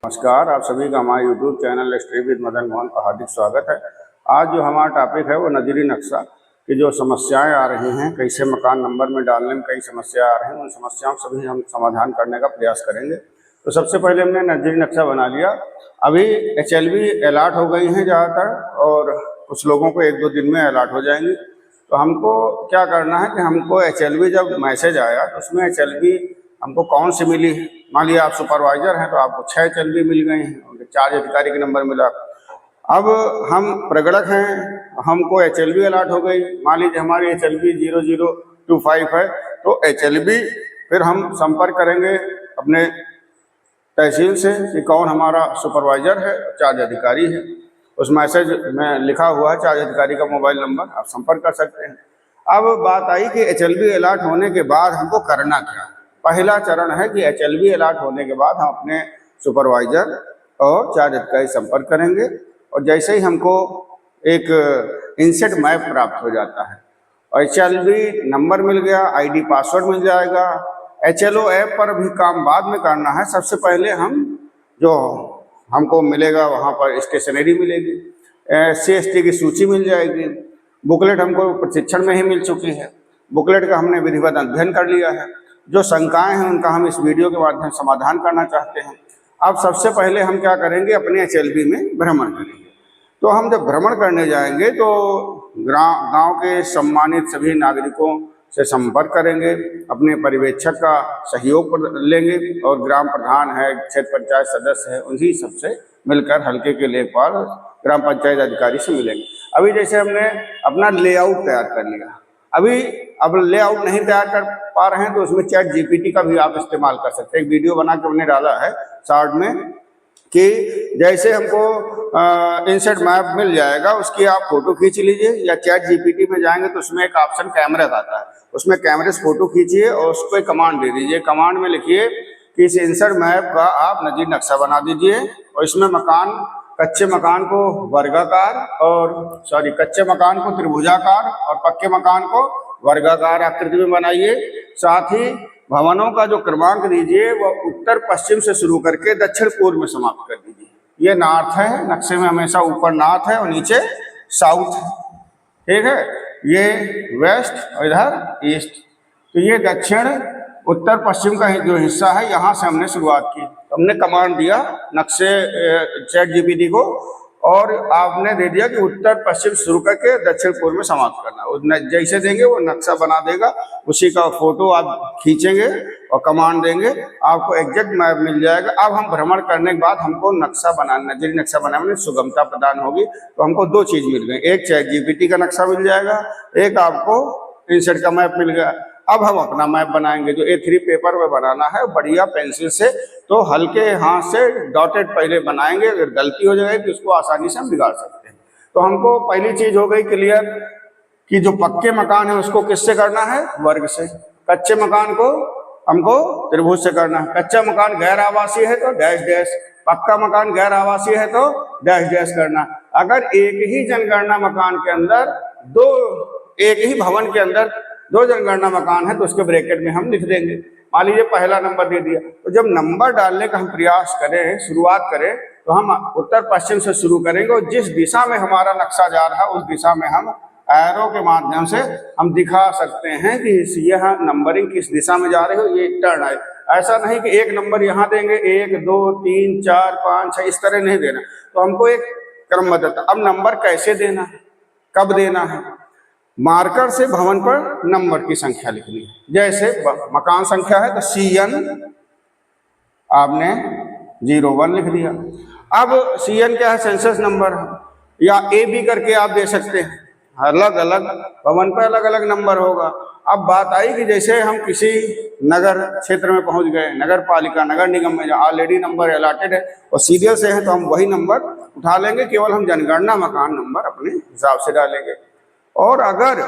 नमस्कार, आप सभी का हमारे YouTube channel study with Madan Mohan का हार्दिक स्वागत है। आज जो हमारा टॉपिक है वो नजरी नक्शा की जो समस्याएं आ रही हैं, कैसे मकान नंबर में डालने में कई समस्या आ रही हैं, उन समस्याओं सभी हम समाधान करने का प्रयास करेंगे। तो सबसे पहले हमने नजरी नक्शा बना लिया। अभी HLB अलॉट हो गई हैं ज़्यादातर, और कुछ लोगों को 1-2 दिन में अलॉट हो जाएंगी। तो हमको क्या करना है कि हमको HLB जब मैसेज आया तो उसमें HLB हमको कौन सी मिली। मान लिया आप सुपरवाइजर हैं तो आपको 6 HLB मिल गई हैं, चार्ज अधिकारी का नंबर मिला। अब हम प्रगणक हैं, हमको HLB अलॉट हो गई। मान लीजिए हमारी HLB 0025 है, तो HLB फिर हम संपर्क करेंगे अपने तहसील से कि कौन हमारा सुपरवाइजर है, चार्ज अधिकारी है। उस मैसेज में लिखा हुआ है चार्ज अधिकारी का मोबाइल नंबर, आप संपर्क कर सकते हैं। अब बात आई कि HLB अलॉट होने के बाद हमको करना क्या। पहला चरण है कि HLB अलॉट होने के बाद हम अपने सुपरवाइजर और चार्ज अधिकारी संपर्क करेंगे, और जैसे ही हमको एक इंसेट मैप प्राप्त हो जाता है और HLB नंबर मिल गया, ID पासवर्ड मिल जाएगा। HLO ऐप पर भी काम बाद में करना है। सबसे पहले हम जो हमको मिलेगा वहाँ पर स्टेशनरी मिलेगी, CST की सूची मिल जाएगी, बुकलेट हमको प्रशिक्षण में ही मिल चुकी है, बुकलेट का हमने विधिवत अध्ययन कर लिया है। जो शंकाएं हैं उनका हम इस वीडियो के माध्यम से समाधान करना चाहते हैं। अब सबसे पहले हम क्या करेंगे, अपने HLB में भ्रमण करेंगे। तो हम जब भ्रमण करने जाएंगे तो गांव के सम्मानित सभी नागरिकों से संपर्क करेंगे, अपने पर्यवेक्षक का सहयोग लेंगे, और ग्राम प्रधान है, क्षेत्र पंचायत सदस्य है, उन्हीं सबसे मिलकर हल्के के लेखपाल ग्राम पंचायत अधिकारी से मिलेंगे। अभी जैसे हमने अपना लेआउट तैयार कर लिया, अब लेआउट नहीं तैयार कर पा रहे हैं तो उसमें ChatGPT का भी आप इस्तेमाल कर सकते हैं। एक वीडियो बना के हमने डाला है शॉर्ट में कि जैसे हमको इंसेट मैप मिल जाएगा, उसकी आप फोटो खींच लीजिए, या ChatGPT में जाएंगे तो उसमें एक ऑप्शन कैमरा आता है, उसमें कैमरे से फोटो खींचिए और उस पर कमांड दे दीजिए। कमांड में लिखिए कि इस इंसेट मैप का आप नजरी नक्शा बना दीजिए, और इसमें कच्चे मकान को वर्गाकार कच्चे मकान को त्रिभुजाकार और पक्के मकान को वर्गाकार आकृति में बनाइए। साथ ही भवनों का जो क्रमांक दीजिए वह उत्तर पश्चिम से शुरू करके दक्षिण पूर्व में समाप्त कर दीजिए। ये नॉर्थ है, नक्शे में हमेशा ऊपर नॉर्थ है और नीचे साउथ है, ठीक है। ये वेस्ट और इधर ईस्ट, तो ये दक्षिण उत्तर पश्चिम का जो हिस्सा है, यहाँ से हमने शुरुआत की। तो हमने कमांड दिया नक्शे ChatGPT को, और आपने दे दिया कि उत्तर पश्चिम शुरू करके दक्षिण पूर्व में समाप्त करना। जैसे देंगे वो नक्शा बना देगा, उसी का फोटो आप खींचेंगे और कमांड देंगे, आपको एग्जैक्ट मैप मिल जाएगा। अब हम भ्रमण करने के बाद हमको नक्शा बनाना, नजरी नक्शा बनाने में सुगमता प्रदान होगी। तो हमको 2 चीज मिल गई, एक ChatGPT का नक्शा मिल जाएगा, एक आपको इंसेट का मैप मिल गया। अब हम अपना मैप बनाएंगे, जो A3 पेपर में बनाना है बढ़िया पेंसिल से, तो हल्के हाथ से डॉटेड पहले बनाएंगे। अगर गलती हो जाएगी तो उसको आसानी से हम बिगाड़ सकते हैं। तो हमको पहली चीज हो गई क्लियर कि जो पक्के मकान है उसको किससे करना है, वर्ग से। कच्चे मकान को हमको त्रिभुज से करना है। कच्चा मकान गैर आवासीय है तो डैश डैश, पक्का मकान गैर आवासीय है तो डैश डैश करना। अगर एक ही जनगणना मकान के अंदर एक ही भवन के अंदर 2 जनगणना मकान है तो उसके ब्रैकेट में हम लिख देंगे। मान लीजिए पहला नंबर दे दिया, तो जब नंबर डालने का हम प्रयास करें, शुरुआत करें, तो हम उत्तर पश्चिम से शुरू करेंगे, और जिस दिशा में हमारा नक्शा जा रहा है उस दिशा में हम एरो के माध्यम से हम दिखा सकते हैं कि यह नंबरिंग किस दिशा में जा रही हो, ये टर्न है। ऐसा नहीं कि एक नंबर यहाँ देंगे 1 2 3 4 5 6, इस तरह नहीं देना। तो हमको एक क्रमबद्धता। अब नंबर कैसे देना है, कब देना है, मार्कर से भवन पर नंबर की संख्या लिखनी है। जैसे मकान संख्या है तो CN आपने 01 लिख दिया। अब CN क्या है, सेंसस नंबर, या AB करके आप दे सकते हैं। अलग अलग भवन पर अलग अलग नंबर होगा। अब बात आई कि जैसे हम किसी नगर क्षेत्र में पहुंच गए, नगर पालिका नगर निगम में ऑलरेडी नंबर अलॉटेड है और सीरियल से है, तो हम वही नंबर उठा लेंगे, केवल हम जनगणना मकान नंबर अपने हिसाब से डालेंगे। और अगर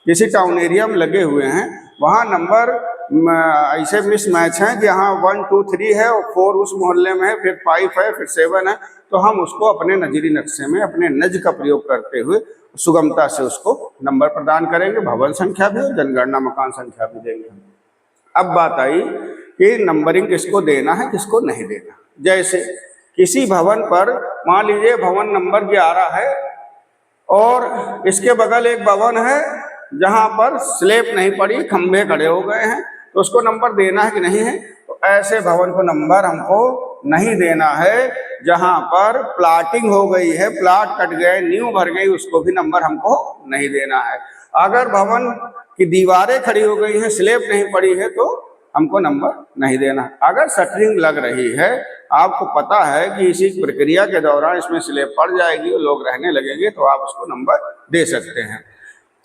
किसी टाउन एरिया में लगे हुए हैं, वहाँ नंबर ऐसे मिसमैच हैं कि यहाँ 1 2 3 है और 4 उस मोहल्ले में है, फिर 5 है, फिर 7 है, तो हम उसको अपने नजरी नक्शे में अपने नज का प्रयोग करते हुए सुगमता से उसको नंबर प्रदान करेंगे। भवन संख्या भी और जनगणना मकान संख्या भी देंगे। अब बात आई कि नंबरिंग किसको देना है, किसको नहीं देना। जैसे किसी भवन पर मान लीजिए भवन नंबर 11 है और इसके बगल एक भवन है जहां पर स्लेब नहीं पड़ी, खंभे खड़े हो गए हैं, तो उसको नंबर देना है कि नहीं है? तो ऐसे भवन को नंबर हमको नहीं देना है। जहां पर प्लाटिंग हो गई है, प्लाट कट गए, नींव भर गई, उसको भी नंबर हमको नहीं देना है। अगर भवन की दीवारें खड़ी हो गई हैं, स्लेब नहीं पड़ी है, तो हमको नंबर नहीं देना। अगर शटरिंग लग रही है, आपको पता है कि इसी प्रक्रिया के दौरान इसमें स्लेब पड़ जाएगी और लोग रहने लगेंगे, तो आप उसको नंबर दे सकते हैं।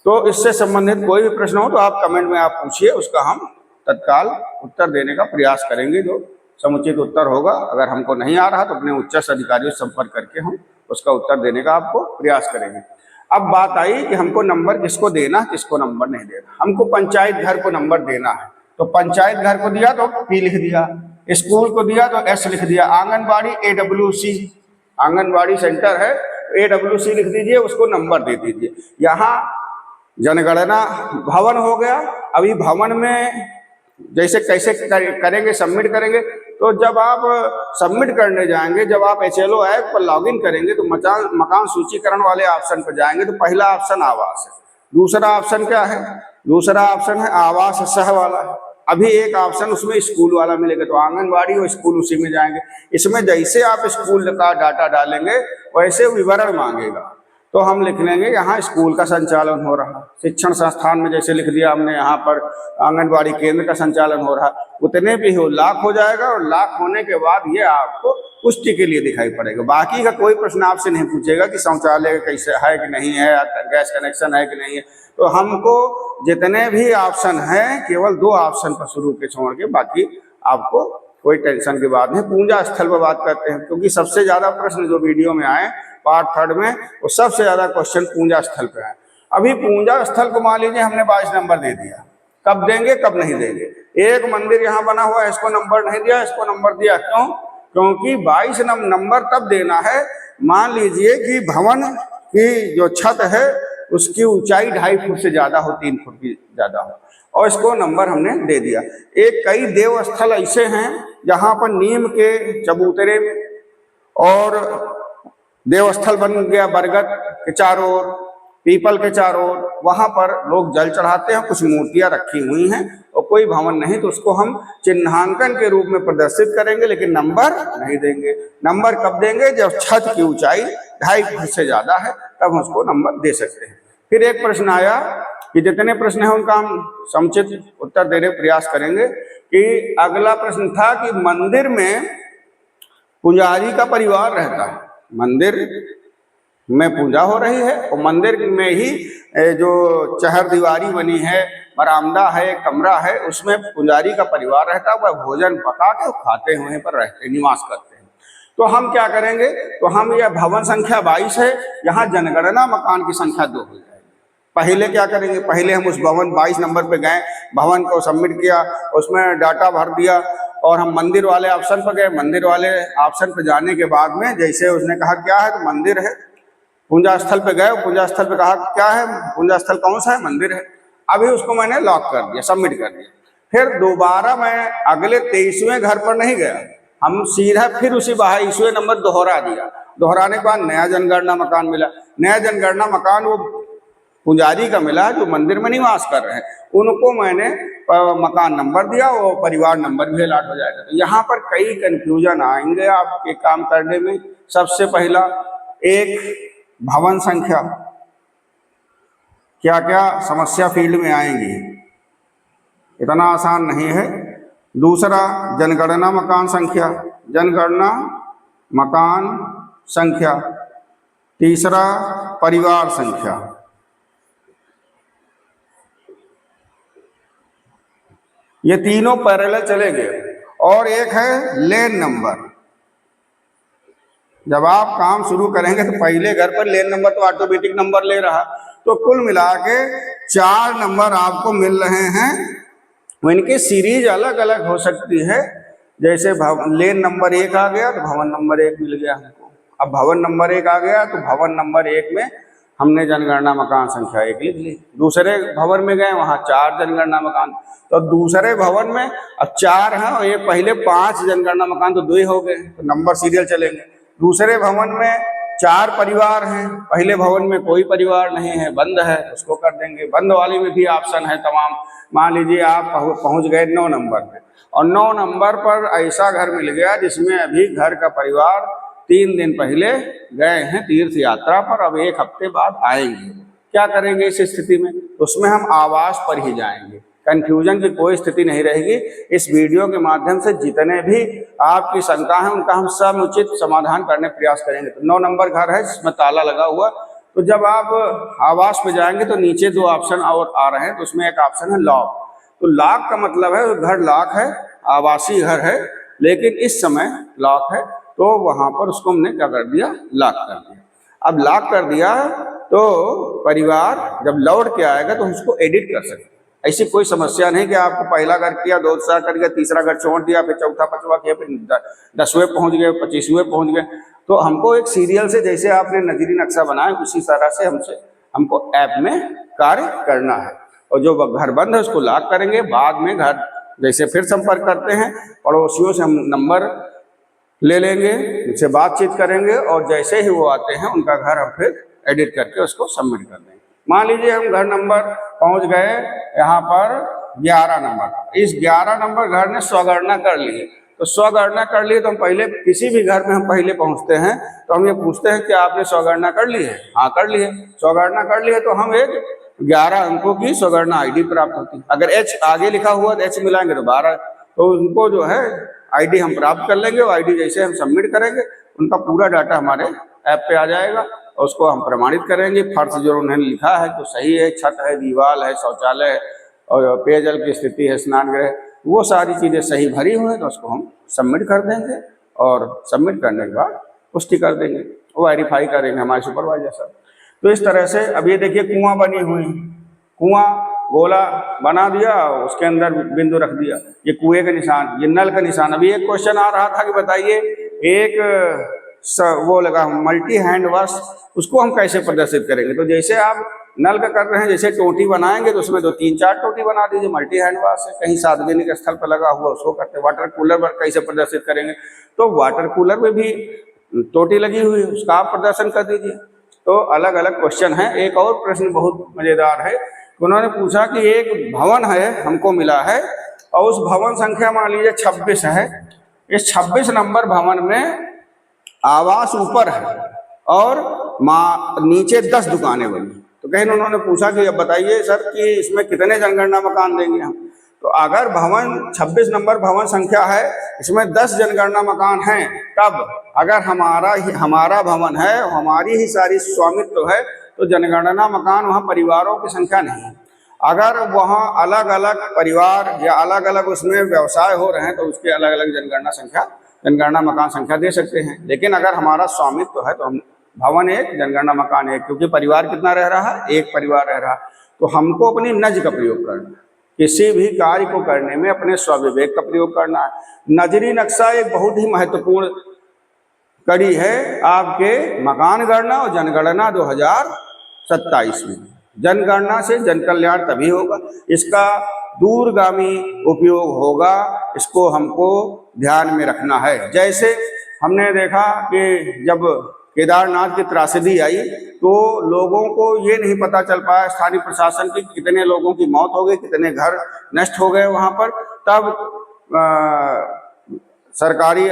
तो इससे संबंधित कोई भी प्रश्न हो तो आप कमेंट में आप पूछिए, उसका हम तत्काल उत्तर देने का प्रयास करेंगे। जो समुचित उत्तर होगा, अगर हमको नहीं आ रहा तो अपने उच्च अधिकारियों से संपर्क करके हम उसका उत्तर देने का आपको प्रयास करेंगे। अब बात आई कि हमको नंबर किसको देना, किसको नंबर नहीं देना। हमको पंचायत घर को नंबर देना है, तो पंचायत घर को दिया तो P लिख दिया, स्कूल को दिया तो S लिख दिया, आंगनबाड़ी AWC, आंगनबाड़ी सेंटर है AWC लिख दीजिए, उसको नंबर दे दीजिए। यहाँ जनगणना भवन हो गया। अभी भवन में जैसे कैसे करेंगे, सबमिट करेंगे, तो जब आप सबमिट करने जाएंगे, जब आप HLO ऐप पर लॉगिन करेंगे तो मकान सूचीकरण वाले ऑप्शन पर जाएंगे तो पहला ऑप्शन आवास है। दूसरा ऑप्शन क्या है? दूसरा ऑप्शन है आवास सह वाला है। अभी एक ऑप्शन उसमें स्कूल वाला मिलेगा, तो आंगनबाड़ी और स्कूल उसी में जाएंगे। इसमें जैसे आप स्कूल का डाटा डालेंगे वैसे विवरण मांगेगा, तो हम लिख लेंगे यहाँ स्कूल का संचालन हो रहा। शिक्षण संस्थान में जैसे लिख दिया हमने, यहाँ पर आंगनबाड़ी केंद्र का संचालन हो रहा। उतने भी हो लाख हो जाएगा, और लाख होने के बाद ये आपको पुष्टि के लिए दिखाई पड़ेगा। बाकी का कोई प्रश्न आपसे नहीं पूछेगा कि शौचालय कैसे है कि नहीं है, गैस कनेक्शन है कि नहीं है। तो हमको जितने भी ऑप्शन हैं केवल 2 ऑप्शन पर शुरू के छोड़ के, बाकी आपको कोई टेंशन की बात नहीं। पूजा स्थल पर बात करते हैं, क्योंकि सबसे ज्यादा प्रश्न जो वीडियो में आए पार्ट 3 में, वो सबसे ज्यादा क्वेश्चन पूजा स्थल पे आए। अभी पूजा स्थल को मान लीजिए हमने 22 नंबर दे दिया, कब देंगे कब नहीं देंगे? एक मंदिर यहाँ बना हुआ है, इसको नंबर नहीं दिया, इसको नंबर दिया। क्यों? क्योंकि 22 नंबर तब देना है मान लीजिए कि भवन की जो छत है उसकी ऊंचाई 2.5 फुट से ज्यादा हो, 3 फुट की ज्यादा हो, और इसको नंबर हमने दे दिया। एक कई देव स्थल ऐसे हैं जहां पर नीम के चबूतरे में, और देवस्थल बन गया बरगद के चारों ओर, पीपल के चारों ओर, वहां पर लोग जल चढ़ाते हैं। कुछ मूर्तियां रखी हुई हैं और कोई भवन नहीं, तो उसको हम चिन्हांकन के रूप में प्रदर्शित करेंगे, लेकिन नंबर नहीं देंगे। नंबर कब देंगे? जब छत की ऊंचाई 2.5 फुट से ज्यादा है, तब हम उसको नंबर दे सकते हैं। फिर एक प्रश्न आया कि जितने प्रश्न हैं उनका हम समुचित उत्तर देने का प्रयास करेंगे। कि अगला प्रश्न था कि मंदिर में पुजारी का परिवार रहता है, मंदिर में पूजा हो रही है और मंदिर में ही जो चहर दीवारी बनी है, बरामदा है, कमरा है, उसमें पुजारी का परिवार रहता है। वह भोजन पका के खाते हुए पर रहते, निवास करते हैं। तो हम क्या करेंगे? तो हम यह भवन संख्या 22 है, यहाँ जनगणना मकान की संख्या 2 हो जाएगी। पहले क्या करेंगे? पहले हम उस भवन 22 नंबर पे गए, भवन को सबमिट किया, उसमें डाटा भर दिया, और हम मंदिर वाले ऑप्शन पर गए। मंदिर वाले ऑप्शन पर जाने के बाद में जैसे उसने कहा क्या है, तो मंदिर है। पूजा स्थल पे गए, पूजा स्थल पे कहा क्या है, पूजा स्थल कौन सा है? मंदिर है। अभी उसको मैंने लॉक कर दिया, सबमिट कर दिया। फिर दोबारा मैं अगले 23वें घर पर नहीं गया, हम सीधा फिर उसी 22वें नंबर दोहरा दिया। दोहराने के बाद नया जनगणना मकान मिला। नया जनगणना मकान वो पुजारी का मिला जो मंदिर में निवास कर रहे हैं, उनको मैंने मकान नंबर दिया, वो परिवार नंबर भी अलॉट हो जाएगा। तो यहाँ पर कई कंफ्यूजन आएंगे आपके काम करने में। सबसे पहला, एक भवन संख्या, क्या क्या समस्या फील्ड में आएंगी, इतना आसान नहीं है। दूसरा, जनगणना मकान संख्या, जनगणना मकान संख्या। तीसरा, परिवार संख्या। ये तीनों पैरेलल चलेंगे। और एक है लेन नंबर। जब आप काम शुरू करेंगे तो पहले घर पर लेन नंबर तो ऑटोमेटिक नंबर ले रहा, तो कुल मिला के 4 नंबर आपको मिल रहे हैं। इनकी सीरीज अलग अलग हो सकती है। जैसे लेन नंबर 1 आ गया तो भवन नंबर 1 मिल गया हमको। अब भवन नंबर 1 आ गया तो भवन नंबर 1 में हमने जनगणना मकान संख्या 1 लिख ली। दूसरे भवन में गए, वहाँ 4 जनगणना मकान, तो दूसरे भवन में अब 4 हैं और एक पहले 5 जनगणना मकान, तो 2 हो गए, तो नंबर सीरियल चलेंगे। दूसरे भवन में 4 परिवार हैं, पहले भवन में कोई परिवार नहीं है, बंद है, उसको कर देंगे। बंद वाली में भी ऑप्शन है तमाम। मान लीजिए आप पहुंच गए 9 नंबर पे, और 9 नंबर पर ऐसा घर मिल गया जिसमें अभी घर का परिवार 3 दिन पहले गए हैं तीर्थ यात्रा पर, अब 1 हफ्ते बाद आएंगे। क्या करेंगे इस स्थिति में? उसमें हम आवास पर ही जाएंगे, कंफ्यूजन की कोई स्थिति नहीं रहेगी। इस वीडियो के माध्यम से जितने भी आपकी शंका है उनका हम समुचित समाधान करने प्रयास करेंगे। तो 9 नंबर घर है जिसमें ताला लगा हुआ, तो जब आप आवास पे जाएंगे तो नीचे 2 ऑप्शन और आ रहे हैं, तो उसमें एक ऑप्शन है लॉक। तो लॉक का मतलब है घर लॉक है, आवासीय घर है, लेकिन इस समय लॉक है, तो वहां पर उसको हमने क्या कर दिया, लॉक कर दिया। अब लॉक कर दिया तो परिवार जब लौट के आएगा तो उसको एडिट कर सकते। ऐसी कोई समस्या नहीं कि आपको पहला घर किया, दूसरा कर गया, तीसरा घर छोड़ दिया, फिर चौथा 5वां किया, फिर 10वें पहुंच गए, 25वें पहुंच गए। तो हमको एक सीरियल से, जैसे आपने नजरी नक्शा बनाया उसी तरह से हमको ऐप में कार्य करना है। और जो घर बंद है उसको लॉक करेंगे, बाद में घर जैसे फिर संपर्क करते हैं, पड़ोसियों से हम नंबर ले लेंगे, उनसे बातचीत करेंगे, और जैसे ही वो आते हैं उनका घर हम फिर एडिट करके उसको सबमिट कर देंगे। मान लीजिए हम घर नंबर पहुंच गए यहाँ पर 11 नंबर, इस 11 नंबर घर ने स्वगणना कर ली है। तो स्वगणना कर लिए तो हम पहले किसी भी घर में हम पहले पहुंचते हैं तो हम ये पूछते हैं कि आपने स्वगणना कर ली है? हाँ कर ली है। स्वगणना कर ली है तो हम एक 11 अंकों की स्वगणना ID प्राप्त होती है। अगर H आगे लिखा हुआ तो H मिलाएंगे तो 12, तो उनको जो है ID हम प्राप्त कर लेंगे, और ID जैसे हम सबमिट करेंगे उनका पूरा डाटा हमारे ऐप पे आ जाएगा, और उसको हम प्रमाणित करेंगे। फर्श जो उन्होंने लिखा है तो सही है, छत है, दीवार है, शौचालय है, और पेयजल की स्थिति है, स्नान गृह, वो सारी चीज़ें सही भरी हुई हैं, तो उसको हम सबमिट कर देंगे, और सबमिट करने के बाद पुष्टि कर देंगे, वो वेरीफाई करेंगे हमारे सुपरवाइजर साहब। तो इस तरह से अब ये देखिए कुआं बनी हुई, कुआं गोला बना दिया, उसके अंदर बिंदु रख दिया, ये कुएं का निशान, ये नल का निशान। अभी एक क्वेश्चन आ रहा था कि बताइए एक वो लगा मल्टी हैंड वॉश, उसको हम कैसे प्रदर्शित करेंगे? तो जैसे आप नल का कर रहे हैं, जैसे टोटी बनाएंगे तो उसमें 2-3-4 टोटी बना दीजिए, मल्टी हैंड वॉश है। कहीं सार्वजनिक स्थल पर लगा हुआ उसको करते। वाटर कूलर पर कैसे प्रदर्शित करेंगे? तो वाटर कूलर में भी टोटी लगी हुई है, उसका आप प्रदर्शन कर दीजिए। तो अलग अलग क्वेश्चन है। एक और प्रश्न बहुत मजेदार है, उन्होंने पूछा कि एक भवन है हमको मिला है, और उस भवन संख्या मान लीजिए 26 है। इस 26 नंबर भवन में आवास ऊपर है और नीचे 10 दुकानें बनी। तो कहीं उन्होंने पूछा कि अब बताइए सर कि इसमें कितने जनगणना मकान देंगे हम? तो अगर भवन 26 नंबर भवन संख्या है, इसमें 10 जनगणना मकान हैं, तब अगर हमारा भवन है, हमारी ही सारी स्वामित्व है, तो जनगणना मकान वहाँ परिवारों की संख्या नहीं है। अगर वहाँ अलग अलग परिवार या अलग अलग उसमें व्यवसाय हो रहे हैं तो उसके अलग अलग जनगणना मकान संख्या दे सकते हैं। लेकिन अगर हमारा स्वामित्व है तो हम भवन एक, जनगणना मकान एक, क्योंकि परिवार कितना रह रहा है? एक परिवार रह रहा है। तो हमको अपनी नज का प्रयोग करना है, किसी भी कार्य को करने में अपने स्वविवेक का प्रयोग करना है। नजरी नक्शा एक बहुत ही महत्वपूर्ण कड़ी है आपके मकान गणना और जनगणना 2027 में। जनगणना से जन कल्याण तभी होगा, इसका दूरगामी उपयोग होगा, इसको हमको ध्यान में रखना है। जैसे हमने देखा कि जब केदारनाथ की त्रासदी आई तो लोगों को ये नहीं पता चल पाया, स्थानीय प्रशासन की, कितने लोगों की मौत हो गई, कितने घर नष्ट हो गए वहाँ पर। तब सरकारी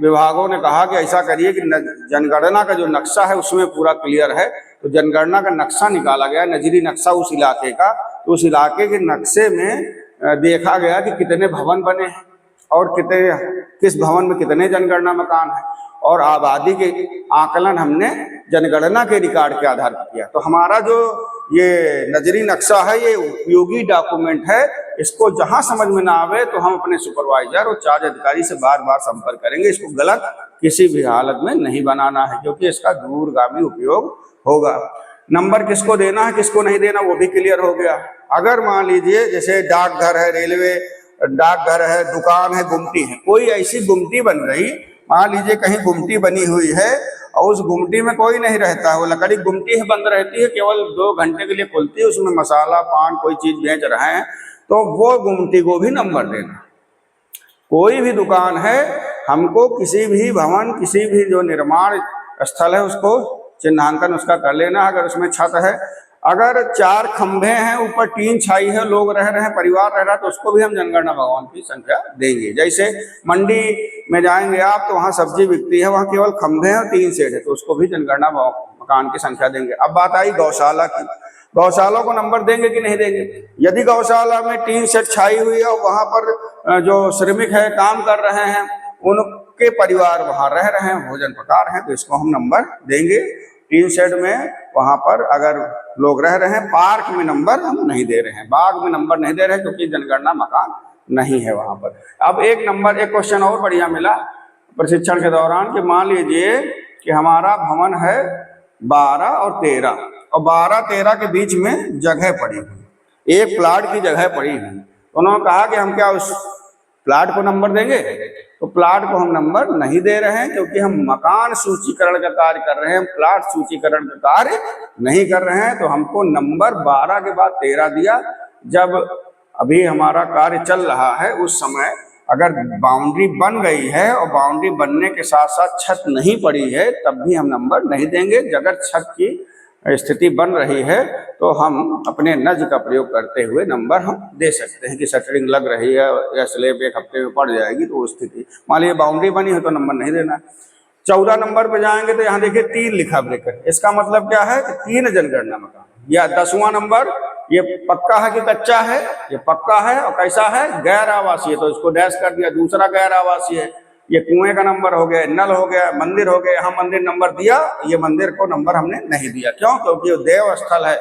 विभागों ने कहा कि ऐसा करिए कि जनगणना का जो नक्शा है उसमें पूरा क्लियर है। तो जनगणना का नक्शा निकाला गया, नजरी नक्शा उस इलाके का। तो उस इलाके के नक्शे में देखा गया कि कितने भवन बने हैं और किस भवन में कितने जनगणना मकान हैं, और आबादी के आकलन हमने जनगणना के रिकॉर्ड के आधार पर किया। तो हमारा जो ये नजरी नक्शा है ये उपयोगी डॉक्यूमेंट है। इसको जहां समझ में ना आवे तो हम अपने सुपरवाइजर और चार्ज अधिकारी से बार बार संपर्क करेंगे। इसको गलत किसी भी हालत में नहीं बनाना है, क्योंकि इसका दूरगामी उपयोग होगा। नंबर किसको देना है, किसको नहीं देना, वो भी क्लियर हो गया। अगर मान लीजिए जैसे डाकघर है, रेलवे डाकघर है, दुकान है, गुमटी है, कोई ऐसी गुमटी बन रही, मान लीजिए कहीं गुमटी बनी हुई है और उस गुमटी में कोई नहीं रहता है, वो लकड़ी गुमटी ही बंद रहती है, केवल 2 घंटे के लिए खुलती है, उसमें मसाला पान कोई चीज बेच रहे हैं तो वो गुमटी को भी नंबर देना। कोई भी दुकान है, हमको किसी भी भवन, किसी भी जो निर्माण स्थल है उसको चिन्हांकन उसका कर लेना। अगर उसमें छत है, अगर 4 खंभे हैं, ऊपर टीन छाई है, लोग रह रहे हैं, परिवार रह रहा है, तो उसको भी हम जनगणना भगवान की संख्या देंगे। जैसे मंडी में जाएंगे आप तो वहाँ सब्जी बिकती है, वहाँ केवल खंभे हैं और 3 सेट है, तो उसको भी जनगणना मकान की संख्या देंगे। अब बात आई गौशाला की। गौशाला को नंबर देंगे कि नहीं देंगे? यदि गौशाला में 3 सेट छाई हुई है और वहाँ पर जो श्रमिक है काम कर रहे हैं, उनके परिवार वहाँ रह रहे हैं, भोजन पका रहे हैं, तो इसको हम नंबर देंगे। 3 सेट में वहाँ पर अगर लोग रह रहे हैं, पार्क में नंबर हम नहीं दे रहे हैं, बाग में नंबर नहीं दे रहे हैं, क्योंकि जनगणना मकान नहीं है वहाँ पर। अब एक क्वेश्चन और बढ़िया मिला प्रशिक्षण के दौरान कि मान लीजिए कि हमारा भवन है 12 और 13 और 12-13 के बीच में जगह पड़ी हुई, एक प्लाट की जगह पड़ी हुई। उन्होंने कहा कि हम क्या उस प्लाट को नंबर देंगे? तो प्लाट को हम नंबर नहीं दे रहे हैं, क्योंकि हम मकान सूचीकरण का कार्य कर रहे हैं, हम प्लाट सूचीकरण का कार्य नहीं कर रहे हैं। तो हमको नंबर 12 के बाद 13 दिया। जब अभी हमारा कार्य चल रहा है उस समय अगर बाउंड्री बन गई है और बाउंड्री बनने के साथ साथ छत नहीं पड़ी है, तब भी हम नंबर नहीं देंगे। अगर छत की स्थिति बन रही है तो हम अपने नज का प्रयोग करते हुए नंबर हम दे सकते हैं कि शटरिंग लग रही है या स्लेब 1 हफ्ते में पड़ जाएगी, तो वो स्थिति। मान लीजिए बाउंड्री बनी है तो नंबर नहीं देना। 14 नंबर पे जाएंगे तो यहाँ देखिए 3 लिखा ब्रैकेट, इसका मतलब क्या है कि 3 जनगणना मकान। या 10वां नंबर, ये पक्का है कि कच्चा है? ये पक्का है और कैसा है? गैर आवासीय, तो इसको डैश कर दिया। दूसरा गैर आवासीय है, ये कुएं का नंबर हो गया, नल हो गया, मंदिर हो गया। यहाँ मंदिर नंबर दिया, ये मंदिर को नंबर हमने नहीं दिया। क्यों? क्योंकि ये देव स्थल है,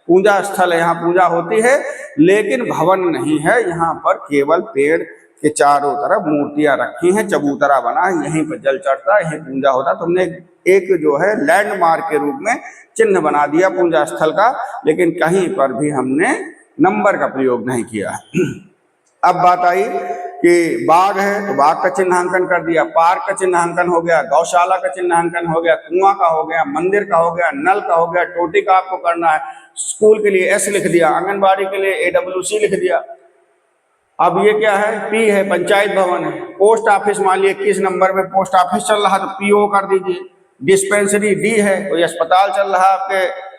पूजा स्थल है, यहाँ पूजा होती है, लेकिन भवन नहीं है। यहाँ पर केवल पेड़ के चारों तरफ मूर्तियां रखी हैं, चबूतरा बना है, यहीं पर जल चढ़ता है, यहीं पूजा होता है। तो हमने एक जो है लैंडमार्क के रूप में चिन्ह बना दिया पूजा स्थल का, लेकिन कहीं पर भी हमने नंबर का प्रयोग नहीं किया। अब बात आई कि बाग है तो बाग का चिन्हांकन कर दिया, पार्क का चिन्हांकन हो गया, गौशाला का चिन्हांकन हो गया, कुआं का हो गया, मंदिर का हो गया, नल का हो गया, टोटी का आपको करना है, स्कूल के लिए S लिख दिया, आंगनबाड़ी के लिए AWC लिख दिया। अब ये क्या है? P है, पंचायत भवन है। पोस्ट ऑफिस, मान लीजिए 21 नंबर में पोस्ट ऑफिस चल रहा है तो PO कर दीजिए। डिस्पेंसरी D है, कोई अस्पताल चल रहा है आपके।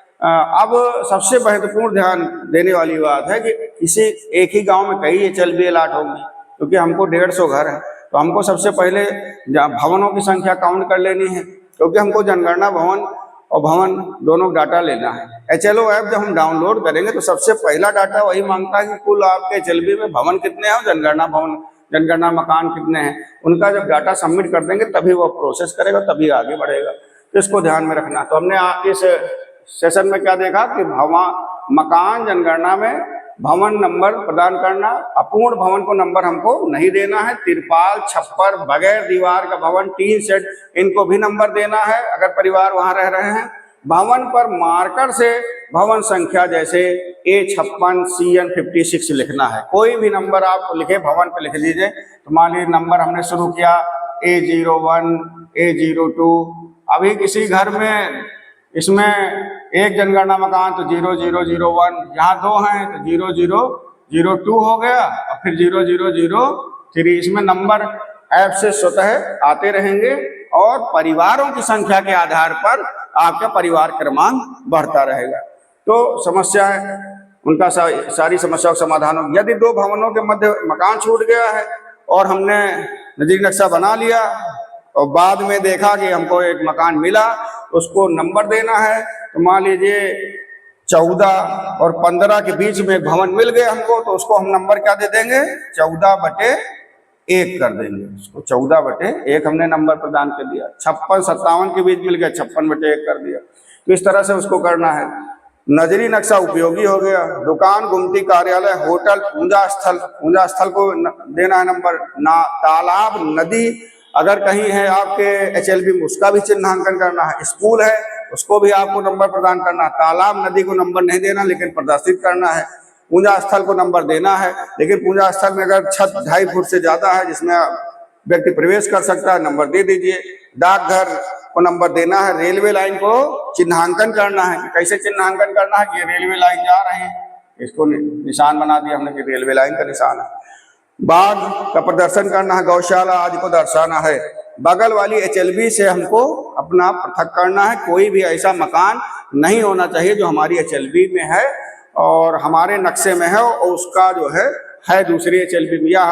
अब सबसे महत्वपूर्ण ध्यान देने वाली बात है कि किसी एक ही गांव में कई HLB अलॉट होंगी, क्योंकि हमको 150 घर है, तो हमको सबसे पहले भवनों की संख्या काउंट कर लेनी है, क्योंकि हमको जनगणना भवन और भवन दोनों डाटा लेना है। HLO ऐप जब हम डाउनलोड करेंगे तो सबसे पहला डाटा वही मांगता है कि कुल आपके HLB में भवन कितने हैं, जनगणना भवन, जनगणना मकान कितने हैं। उनका जब डाटा सबमिट कर देंगे तभी वो प्रोसेस करेगा, तभी आगे बढ़ेगा। तो इसको ध्यान में रखना। तो हमने इस सेशन में क्या देखा कि मकान जनगणना में भवन नंबर प्रदान करना, अपूर्ण भवन को नंबर हमको नहीं देना है। तिरपाल, छप्पर, बगैर दीवार का भवन, 3 सेट, इनको भी नंबर देना है अगर परिवार वहां रह रहे हैं। भवन पर मार्कर से भवन संख्या जैसे A56 CN 56 लिखना है। कोई भी नंबर आप लिखे भवन पे लिख लीजिए। तो मान लीजिए नंबर हमने शुरू किया A01, A02। अभी किसी घर में इसमें एक जनगणना मकान तो 0001, यहाँ 2 हैं तो 0002 हो गया और फिर 0003। इसमें नंबर ऐप से स्वतः आते रहेंगे और परिवारों की संख्या के आधार पर आपका परिवार क्रमांक बढ़ता रहेगा। तो समस्याएं, उनका सारी समस्याओं का समाधान हो। यदि 2 भवनों के मध्य मकान छूट गया है और हमने नजरी नक्शा बना लिया और बाद में देखा कि हमको एक मकान मिला, उसको नंबर देना है, तो मान लीजिए 14 और 15 के बीच में भवन मिल गए हमको, तो उसको हम नंबर क्या दे देंगे? 14/1 कर देंगे। उसको 14/1 हमने नंबर प्रदान कर दिया। 56-57 के बीच मिल गया, 56/1 कर दिया। तो इस तरह से उसको करना है। नजरी नक्शा उपयोगी हो गया। दुकान, गुमटी, कार्यालय, होटल, पूजा स्थल को देना है नंबर। तालाब, नदी अगर कहीं है आपके HLB में, उसका भी चिन्हांकन करना है। स्कूल है, उसको भी आपको नंबर प्रदान करना है। तालाब, नदी को नंबर नहीं देना, लेकिन प्रदर्शित करना है। पूजा स्थल को नंबर देना है, लेकिन पूजा स्थल में अगर छत 2.5 फुट से ज्यादा है जिसमें व्यक्ति प्रवेश कर सकता है, नंबर दे दीजिए। डाकघर वो नंबर देना है। रेलवे लाइन को चिन्हांकन करना है। कैसे चिन्हांकन करना है कि ये रेलवे लाइन जा रहे हैं, इसको निशान बना दिया हमने कि रेलवे लाइन का निशान है। बाघ का प्रदर्शन करना है, गौशाला आदि को दर्शाना है। बगल वाली HLB से हमको अपना पृथक करना है। कोई भी ऐसा मकान नहीं होना चाहिए जो हमारी HLB में है और हमारे नक्शे में है और उसका जो है दूसरी HLB में, या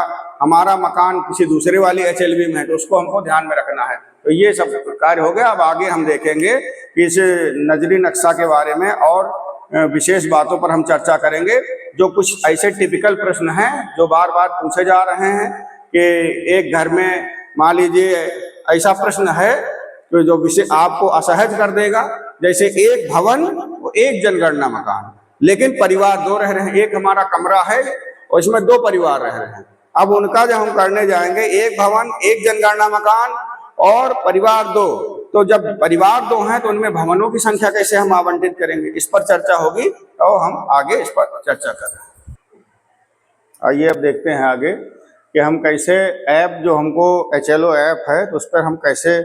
हमारा मकान किसी दूसरे वाली HLB में है, तो उसको हमको ध्यान में रखना है। तो ये सब कार्य हो गया। अब आगे हम देखेंगे कि इस नजरी नक्शा के बारे में और विशेष बातों पर हम चर्चा करेंगे। जो कुछ ऐसे टिपिकल प्रश्न हैं जो बार बार पूछे जा रहे हैं कि एक घर में मान लीजिए ऐसा प्रश्न है तो जो विषय आपको असहज कर देगा, जैसे एक भवन एक जनगणना मकान, लेकिन परिवार दो रह रहे हैं। एक हमारा कमरा है और इसमें 2 परिवार रह रहे हैं। अब उनका जब हम करने जाएंगे, एक भवन एक जनगणना मकान और परिवार 2, तो जब परिवार 2 हैं तो उनमें भवनों की संख्या कैसे हम आवंटित करेंगे, इस पर चर्चा होगी। तो हम आगे इस पर चर्चा कर रहे हैं। आइए अब देखते हैं आगे कि हम कैसे ऐप जो हमको HLO ऐप है तो उस पर हम कैसे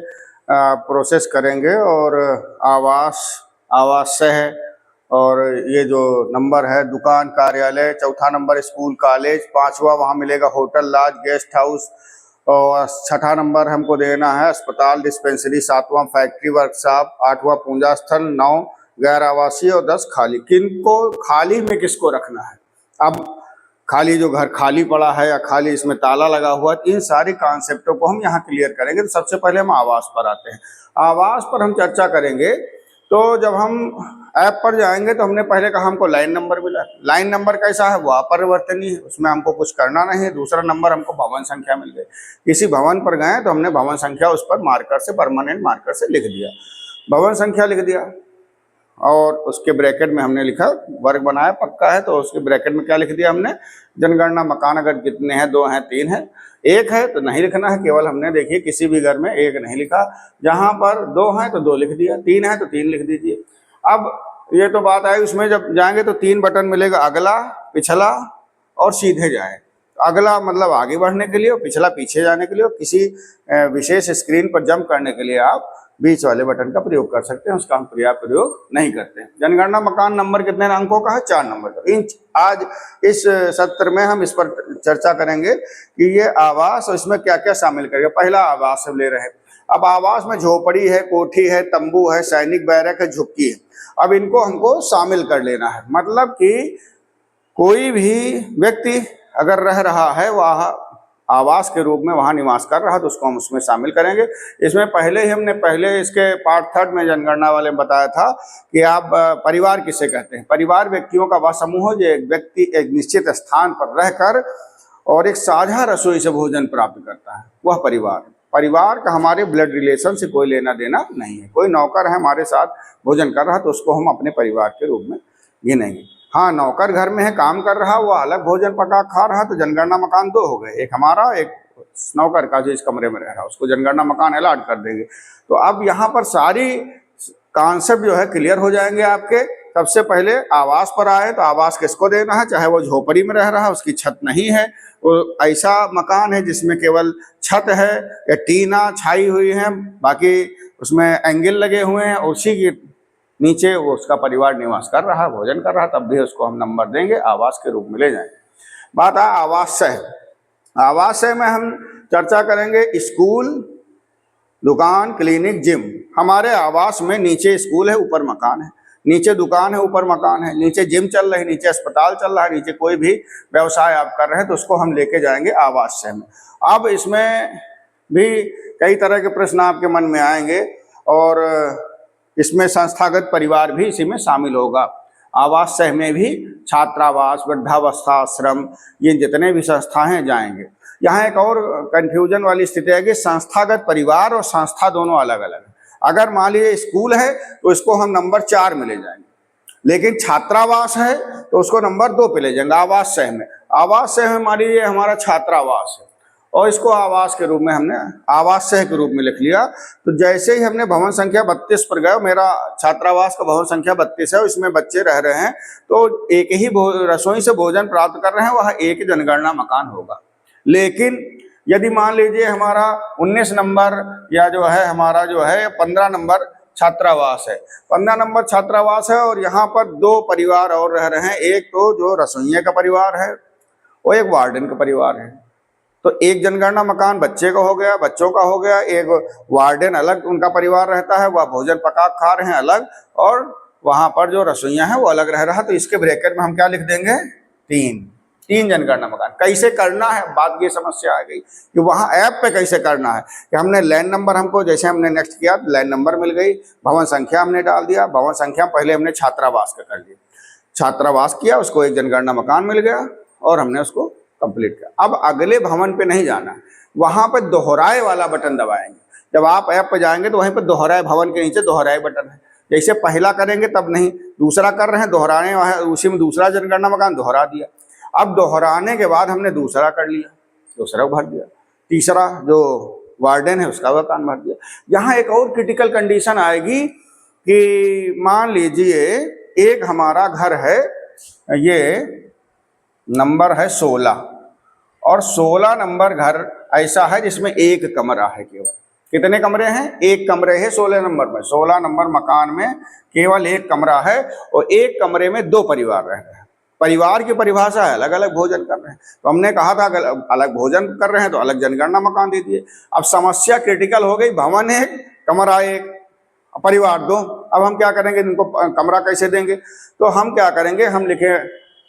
प्रोसेस करेंगे। और आवास है, और ये जो नंबर है दुकान कार्यालय, 4था नंबर स्कूल कॉलेज, 5वां वहाँ मिलेगा होटल लॉज गेस्ट हाउस, और 6ठा नंबर हमको देना है अस्पताल डिस्पेंसरी, 7वां फैक्ट्री वर्कशॉप, 8वां पूजा स्थल, 9 गैर आवासीय और 10 खाली। किनको खाली में किसको रखना है? अब खाली जो घर खाली पड़ा है या खाली इसमें ताला लगा हुआ है, इन सारी कॉन्सेप्टों को हम यहाँ क्लियर करेंगे। तो सबसे पहले हम आवास पर आते हैं। आवास पर हम चर्चा करेंगे। तो जब हम ऐप पर जाएंगे तो हमने पहले कहा हमको लाइन नंबर मिला। लाइन नंबर कैसा है? वो अपरिवर्तनीय है, उसमें हमको कुछ करना नहीं है। दूसरा नंबर हमको भवन संख्या मिल गई। किसी भवन पर गए तो हमने भवन संख्या उस पर मार्कर से, परमानेंट मार्कर से लिख दिया, भवन संख्या लिख दिया। और उसके ब्रैकेट में हमने लिखा, वर्ग बनाया पक्का है तो उसके ब्रैकेट में क्या लिख दिया हमने, जनगणना मकान अगर कितने हैं, 2 हैं, 3 हैं, 1 है तो नहीं लिखना है। केवल हमने देखिए किसी भी घर में 1 नहीं लिखा, जहां पर 2 हैं तो 2 लिख दिया, 3 है तो 3 लिख दीजिए। अब ये तो बात आई, उसमें जब जाएंगे तो 3 बटन मिलेगा, अगला, पिछला और सीधे जाए। अगला मतलब आगे बढ़ने के लिए और पिछला पीछे जाने के लिए, और किसी विशेष स्क्रीन पर जंप करने के लिए आप बीच वाले बटन का प्रयोग कर सकते हैं, उसका हम प्रयोग नहीं करते हैं। जनगणना मकान नंबर कितने अंकों का है? 4 नंबर का। आज इस सत्र में हम इस पर चर्चा करेंगे कि ये आवास और इसमें क्या क्या शामिल करेगा। पहला आवास हम ले रहे हैं। अब आवास में झोपड़ी है, कोठी है, तंबू है, सैनिक बैरक है, झुग्गी है। अब इनको हमको शामिल कर लेना है। मतलब कि कोई भी व्यक्ति अगर रह रहा है वह आवास के रूप में वहाँ निवास कर रहा, तो उसको हम उसमें शामिल करेंगे। इसमें पहले ही हमने इसके पार्ट 3 में जनगणना वाले बताया था कि आप परिवार किसे कहते हैं। परिवार व्यक्तियों का वह समूह जो एक व्यक्ति एक निश्चित स्थान पर रहकर और एक साझा रसोई से भोजन प्राप्त करता है, वह परिवार। परिवार का हमारे ब्लड रिलेशन से कोई लेना देना नहीं है। कोई नौकर है हमारे साथ भोजन कर रहा तो उसको हम अपने परिवार के रूप में गिनेंगे। हाँ, नौकर घर में है, काम कर रहा, वो अलग भोजन पका खा रहा, तो जनगणना मकान 2 हो गए, एक हमारा एक नौकर का जो इस कमरे में रह रहा, उसको जनगणना मकान अलॉट कर देंगे। तो अब यहाँ पर सारी कॉन्सेप्ट जो है क्लियर हो जाएंगे आपके। सबसे पहले आवास पर आए तो आवास किसको देना है, चाहे वो झोपड़ी में रह रहा है, उसकी छत नहीं है, वो ऐसा मकान है जिसमें केवल छत है या टीना छाई हुई है, बाकी उसमें एंगल लगे हुए हैं, उसी की नीचे वो उसका परिवार निवास कर रहा, भोजन कर रहा, तब भी उसको हम नंबर देंगे, आवास के रूप में ले जाएंगे। बात है आवासय। आवासय में हम चर्चा करेंगे स्कूल, दुकान, क्लिनिक, जिम। हमारे आवास में नीचे स्कूल है, ऊपर मकान है, नीचे दुकान है, ऊपर मकान है, नीचे जिम चल रही है, नीचे अस्पताल चल रहा है, नीचे कोई भी व्यवसाय आप कर रहे हैं, तो उसको हम लेके जाएंगे आवासय में। अब इसमें भी कई तरह के प्रश्न आपके मन में आएंगे और इसमें संस्थागत परिवार भी इसी में शामिल होगा। आवासय में भी छात्रावास, वृद्धावस्थाश्रम, ये जितने भी संस्थाएं जाएंगे। यहाँ एक और कंफ्यूजन वाली स्थिति है कि संस्थागत परिवार और संस्था दोनों अलग अलग है। अगर मान लीजिए स्कूल है तो इसको हम नंबर 4 में ले जाएंगे, लेकिन छात्रावास है तो उसको नंबर 2 पे ले जाएंगे। आवासय में मान लीजिए हमारा छात्रावास है और इसको आवास के रूप में हमने आवासय के रूप में लिख लिया। तो जैसे ही हमने भवन संख्या 32 पर गए, मेरा छात्रावास का भवन संख्या 32 है, इसमें बच्चे रह रहे हैं, तो एक ही रसोई से भोजन प्राप्त कर रहे हैं, वह एक जनगणना मकान होगा। लेकिन यदि मान लीजिए हमारा 19 नंबर या जो है हमारा जो है 15 नंबर छात्रावास है, 15 नंबर छात्रावास है और यहाँ पर 2 परिवार और रह रहे हैं, एक तो जो रसोइये का परिवार है और एक वार्डन का परिवार है। तो एक जनगणना मकान बच्चे का हो गया, बच्चों का हो गया, एक वार्डन अलग उनका परिवार रहता है, वह भोजन पका खा रहे हैं अलग, और वहां पर जो रसोइया है वो अलग रह रहा है। तो इसके ब्रैकेट में हम क्या लिख देंगे, 3 जनगणना मकान। कैसे करना है, बात की समस्या आ गई कि वहाँ ऐप पे कैसे करना है कि हमने लैंड नंबर, हमको जैसे हमने नेक्स्ट किया लैंड नंबर मिल गई, भवन संख्या हमने डाल दिया, भवन संख्या पहले हमने छात्रावास का कर दिया, छात्रावास किया, उसको एक जनगणना मकान मिल गया और हमने उसको कंप्लीट किया। अब अगले भवन पे नहीं जाना है, वहां पर दोहराए वाला बटन दबाएंगे। जब आप ऐप पे जाएंगे तो वहीं पर दोहराए, भवन के नीचे दोहराए बटन है, जैसे पहला करेंगे तब नहीं, दूसरा कर रहे हैं दोहराने, उसी में दूसरा जनगणना मकान दोहरा दिया। अब दोहराने के बाद हमने दूसरा कर लिया, दूसरा भर दिया, तीसरा जो वार्डन है उसका मकान भर दिया। यहाँ एक और क्रिटिकल कंडीशन आएगी कि मान लीजिए एक हमारा घर है, ये नंबर है 16 और 16 नंबर घर ऐसा है जिसमें एक कमरा है केवल। कितने कमरे हैं, एक कमरे है 16 नंबर में, 16 नंबर मकान में केवल एक कमरा है और एक कमरे में 2 परिवार रह रहे हैं। परिवार की परिभाषा है अलग अलग भोजन कर रहे हैं, तो हमने कहा था अगर अलग भोजन कर रहे हैं तो अलग जनगणना मकान दे दिए। अब समस्या क्रिटिकल हो गई, भवन 1 कमरा 1 परिवार 2। अब हम क्या करेंगे, इनको कमरा कैसे देंगे, तो हम क्या करेंगे, हम लिखे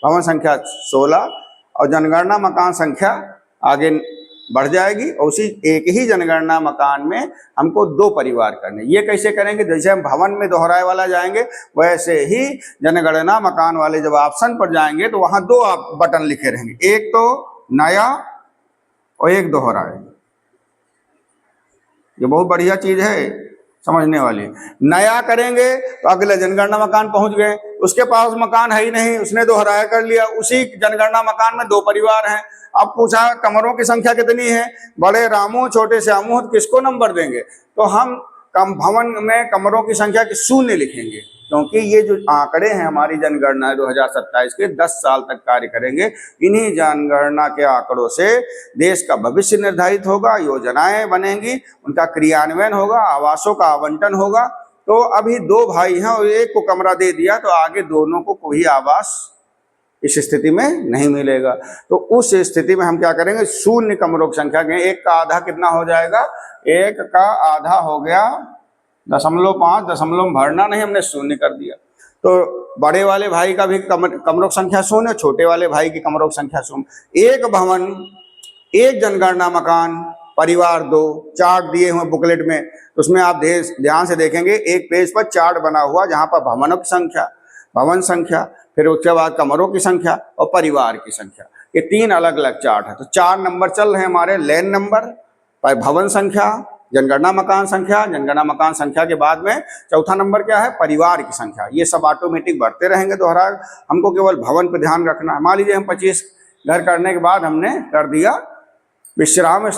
भवन संख्या 16 और जनगणना मकान संख्या आगे बढ़ जाएगी और उसी एक ही जनगणना मकान में हमको 2 परिवार करने। ये कैसे करेंगे, जैसे हम भवन में दोहराए वाला जाएंगे वैसे ही जनगणना मकान वाले जब ऑप्शन पर जाएंगे तो वहां 2 बटन लिखे रहेंगे, एक तो नया और एक दोहराए। ये बहुत बढ़िया चीज है, समझने वाली। नया करेंगे तो अगले जनगणना मकान पहुंच गए, उसके पास मकान है ही नहीं, उसने दोहराया कर लिया, उसी जनगणना मकान में 2 परिवार हैं। अब पूछा कमरों की संख्या कितनी है, बड़े रामू छोटे श्यामू, किसको नंबर देंगे, तो हम कम भवन में कमरों की संख्या की 0 लिखेंगे, क्योंकि ये जो आंकड़े हैं हमारी जनगणना 2027 के 10 साल तक कार्य करेंगे। इन्हीं जनगणना के आंकड़ों से देश का भविष्य निर्धारित होगा, योजनाएं बनेंगी, उनका क्रियान्वयन होगा, आवासों का आवंटन होगा। तो अभी 2 भाई हैं और एक को कमरा दे दिया तो आगे दोनों को कोई आवास इस स्थिति में नहीं मिलेगा। तो उस स्थिति में हम क्या करेंगे, 0 कमरों की संख्या के 1 का आधा कितना हो जाएगा, 1 का आधा हो गया 0.5, दशमलव भरना नहीं, हमने 0 कर दिया। तो बड़े वाले भाई का भी कमरों की संख्या 0, छोटे वाले भाई की कमरों की संख्या 0। एक भवन, एक जनगणना मकान, परिवार 2, चार्ट दिए हुए बुकलेट में, तो उसमें आप ध्यान से देखेंगे एक पेज पर चार्ट बना हुआ जहां पर भवनों की संख्या, भवन संख्या, फिर उसके बाद कमरों की संख्या और परिवार की संख्या, ये 3 अलग अलग चार्ट है। तो 4 नंबर चल रहे हैं हमारे, लैंड नंबर, भवन संख्या, जनगणना मकान संख्या, जनगणना मकान संख्या के बाद में चौथा नंबर क्या है, परिवार की संख्या। ये सब ऑटोमेटिक बढ़ते रहेंगे दोहरा, हमको केवल भवन पे ध्यान रखना है। मान लीजिए हम 25 घर करने के बाद हमने कर दिया विश्राम,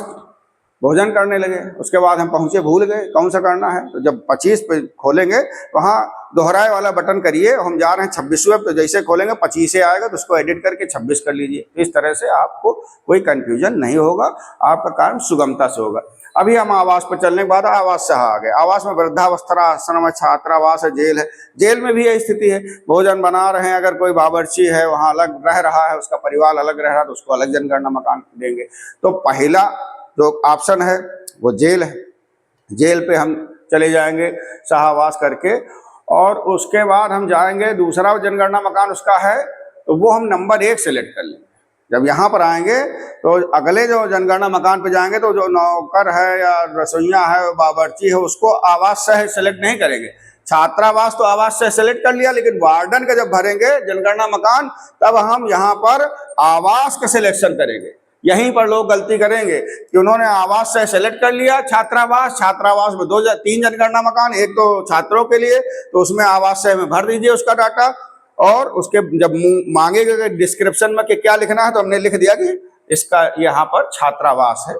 भोजन करने लगे, उसके बाद हम पहुंचे भूल गए कौन सा करना है, तो जब 25 पे खोलेंगे वहाँ दोहराए वाला बटन करिए, हम जा रहे हैं 26वें, तो जैसे खोलेंगे 25 से आएगा तो उसको एडिट करके 26 कर लीजिए। इस तरह से आपको कोई कंफ्यूजन नहीं होगा, आपका काम सुगमता से होगा। अभी हम आवास पर चलने के बाद आवास से आ गए। आवास में वृद्धावस्था, छात्रावास है, जेल है। जेल में भी यही स्थिति है, भोजन बना रहे हैं, अगर कोई बावर्ची है वहाँ अलग रह रहा है, उसका परिवार अलग रह रहा है तो उसको अलग जनगणना मकान देंगे। तो पहला जो ऑप्शन है वो जेल है, जेल पे हम चले जाएंगे सहवास करके, और उसके बाद हम जाएंगे दूसरा जनगणना मकान उसका है तो वो हम नंबर 1 सेलेक्ट कर लेंगे। जब यहाँ पर आएंगे तो अगले जो जनगणना मकान पे जाएंगे तो जो नौकर है या रसोइया है, बावर्ची है, उसको आवास से सेलेक्ट नहीं करेंगे। छात्रावास तो आवास से सेलेक्ट कर लिया, लेकिन वार्डन का जब भरेंगे जनगणना मकान तब हम यहाँ पर आवास का सिलेक्शन करेंगे। यहीं पर लोग गलती करेंगे कि उन्होंने आवास से सेलेक्ट कर लिया छात्रावास, छात्रावास में 3 जनगणना मकान, एक तो छात्रों के लिए, तो उसमें आवास से हमें भर दीजिए उसका डाटा, और उसके जब मांगेगा डिस्क्रिप्शन में कि क्या लिखना है तो हमने लिख दिया कि इसका यहाँ पर छात्रावास है,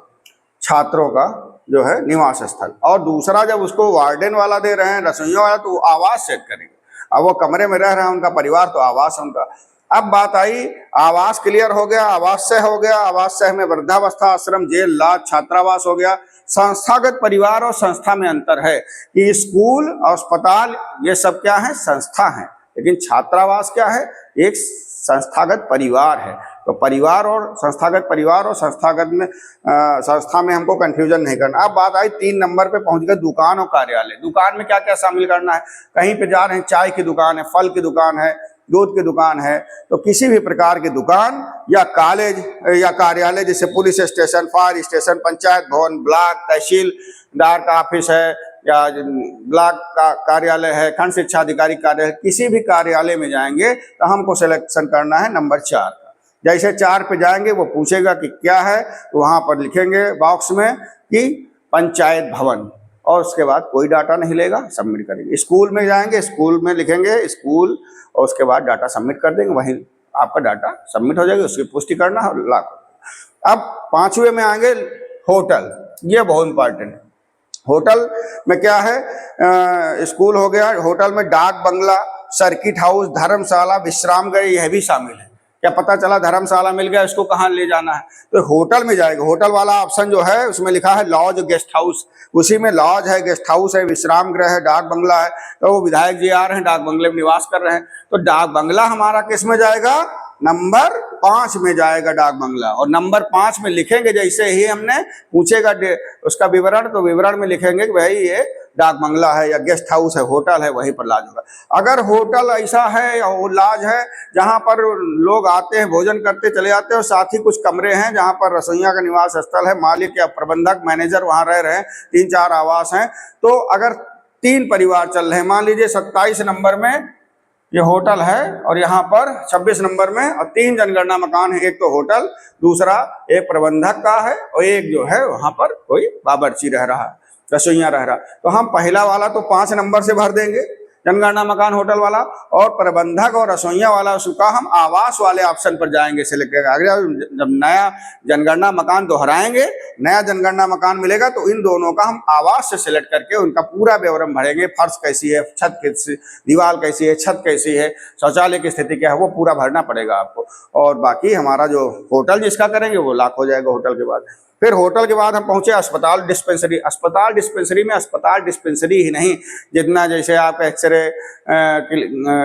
छात्रों का जो है निवास स्थल। और दूसरा जब उसको वार्डन वाला दे रहे हैं, रसोइयों वाला, तो आवास सेट करेंगे। अब वो कमरे में रह रहे हैं, उनका परिवार तो आवास है उनका। अब बात आई आवास क्लियर हो गया, आवास हो गया, आवास में वृद्धावस्था आश्रम, जेल, लॉज, छात्रावास हो गया। संस्थागत परिवार और संस्था में अंतर है कि स्कूल और अस्पताल ये सब क्या है, संस्था है, लेकिन छात्रावास क्या है, एक संस्थागत परिवार है। तो परिवार और संस्थागत, परिवार और संस्थागत में संस्था में हमको कंफ्यूजन नहीं करना। अब बात आई 3 नंबर पे पहुंच गए, दुकान और कार्यालय। दुकान में क्या क्या शामिल करना है, कहीं पे जा रहे हैं, चाय की दुकान है, फल की दुकान है, दूध की दुकान है, तो किसी भी प्रकार की दुकान या कॉलेज या कार्यालय, जैसे police station, fire station, panchayat भवन, ब्लॉक, तहसीलदार का ऑफिस है या ब्लॉक का कार्यालय है, खंड शिक्षा अधिकारी कार्यालय, किसी भी कार्यालय में जाएंगे तो हमको सिलेक्शन करना है नंबर 4 का। जैसे 4 पे जाएंगे वो पूछेगा कि क्या है, तो वहां पर लिखेंगे बॉक्स में कि पंचायत भवन, और उसके बाद कोई डाटा नहीं लेगा, सबमिट करेंगे। स्कूल में जाएंगे, स्कूल में लिखेंगे स्कूल, और उसके बाद डाटा सबमिट कर देंगे, वहीं आपका डाटा सबमिट हो जाएगा, उसकी पुष्टि करना है, लाख। अब 5वें में आएंगे होटल, ये बहुत इंपॉर्टेंट है। होटल में क्या है, स्कूल हो गया, होटल में डाक बंगला, सर्किट हाउस, धर्मशाला, विश्राम गृह, यह भी शामिल है। क्या पता चला धर्मशाला मिल गया, इसको कहाँ ले जाना है, तो होटल में जाएगा। होटल वाला ऑप्शन जो है उसमें लिखा है लॉज गेस्ट हाउस, उसी में लॉज है, गेस्ट हाउस है, विश्राम गृह है, डाक बंगला है। तो वो विधायक जी आ रहे हैं, डाक बंगले में निवास कर रहे हैं, तो डाक बंगला हमारा किस में जाएगा, नंबर 5 में जाएगा डाक बंगला। और नंबर 5 में लिखेंगे, जैसे ही हमने पूछेगा उसका विवरण, तो विवरण में लिखेंगे कि भाई ये डाक बंगला है या गेस्ट हाउस है, होटल है, वहीं पर लॉज होगा। अगर होटल ऐसा है या लॉज है जहां पर लोग आते हैं, भोजन करते चले जाते हैं, और साथ ही कुछ कमरे हैं जहां पर रसोइया का निवास स्थल है, मालिक या प्रबंधक, मैनेजर वहां रह रहे हैं, 3-4 आवास हैं, तो अगर 3 परिवार चल रहे हैं, मान लीजिए 27 नंबर में ये होटल है और यहाँ पर 26 नंबर में, और 3 जनगणना मकान है, एक तो होटल, दूसरा एक प्रबंधक का है, और एक जो है वहां पर कोई बावर्ची रह रहा है, रसोइया रह रहा, तो हम पहला वाला तो 5 नंबर से भर देंगे, जनगणना मकान होटल वाला, और प्रबंधक और रसोइया वाला उसका हम आवास वाले ऑप्शन पर जाएंगे सिलेक्ट करेंगे। जब नया जनगणना मकान दोहराएंगे, नया जनगणना मकान मिलेगा, तो इन दोनों का हम आवास से सिलेक्ट करके उनका पूरा विवरण भरेंगे, फर्श कैसी है, छत कैसी, दीवार कैसी है, छत कैसी है, शौचालय की स्थिति क्या है, वो पूरा भरना पड़ेगा आपको। और बाकी हमारा जो होटल जिसका करेंगे वो लाख हो जाएगा होटल के बाद। फिर होटल के बाद हम पहुंचे अस्पताल डिस्पेंसरी। अस्पताल डिस्पेंसरी में अस्पताल डिस्पेंसरी ही नहीं, जितना जैसे आप एक्सरे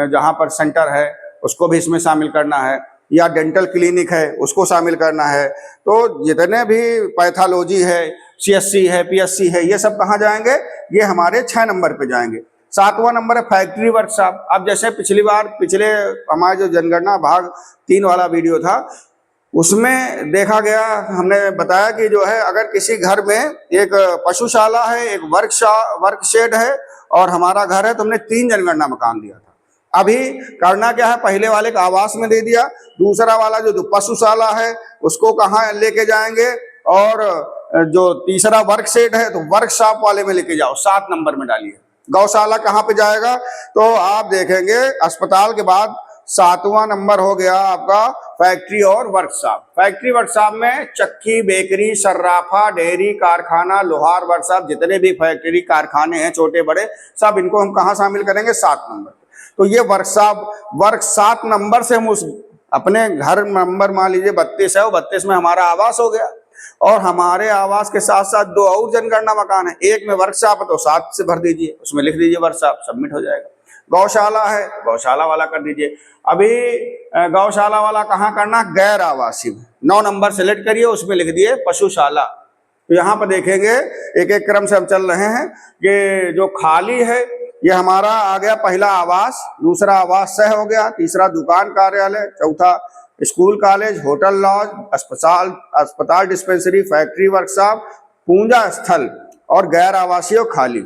जहां पर सेंटर है उसको भी इसमें शामिल करना है, या डेंटल क्लिनिक है उसको शामिल करना है। तो जितने भी पैथोलॉजी है, CSC है, PSC है, ये सब कहाँ जाएंगे, ये हमारे 6 नंबर पे जाएंगे। 7वां नंबर है फैक्ट्री वर्कशॉप। अब जैसे पिछले हमारे जो जनगणना भाग 3 वाला वीडियो था, उसमें देखा गया, हमने बताया कि जो है अगर किसी घर में एक पशुशाला है, एक वर्क शेड है और हमारा घर है, तो हमने 3 जनगणना मकान दिया था। अभी करना क्या है, पहले वाले का आवास में दे दिया, दूसरा वाला जो पशुशाला है उसको कहाँ लेके जाएंगे, और जो तीसरा वर्क शेड है तो वर्कशॉप वाले में लेके जाओ, 7 नंबर में डालिए। गौशाला कहाँ पे जाएगा, तो आप देखेंगे अस्पताल के बाद 7वां नंबर हो गया आपका फैक्ट्री और वर्कशॉप। फैक्ट्री वर्कशॉप में चक्की, बेकरी, सर्राफा, डेयरी, कारखाना, लोहार वर्कशॉप, जितने भी फैक्ट्री कारखाने हैं छोटे बड़े, सब इनको हम कहाँ शामिल करेंगे, 7 नंबर। तो ये वर्क 7 नंबर से हम उस अपने घर नंबर मान लीजिए 32 है, वो 32 में हमारा आवास हो गया, और हमारे आवास के साथ साथ 2 और जनगणना मकान है, एक में वर्कशॉप है तो 7 से भर दीजिए, उसमें लिख दीजिए वर्कशॉप, सबमिट हो जाएगा। गौशाला है, गौशाला वाला कर दीजिए। अभी गौशाला वाला कहाँ करना, गैर आवासीय में 9 नंबर सेलेक्ट करिए, उसमें लिख दिए पशुशाला। तो यहाँ पर देखेंगे एक एक क्रम से हम चल रहे हैं, ये जो खाली है ये हमारा आ गया पहला आवास, दूसरा आवास सह हो गया, तीसरा दुकान कार्यालय, चौथा स्कूल कॉलेज, होटल लॉज, अस्पताल डिस्पेंसरी, फैक्ट्री वर्कशॉप, पूजा स्थल, और गैर आवासीय और खाली।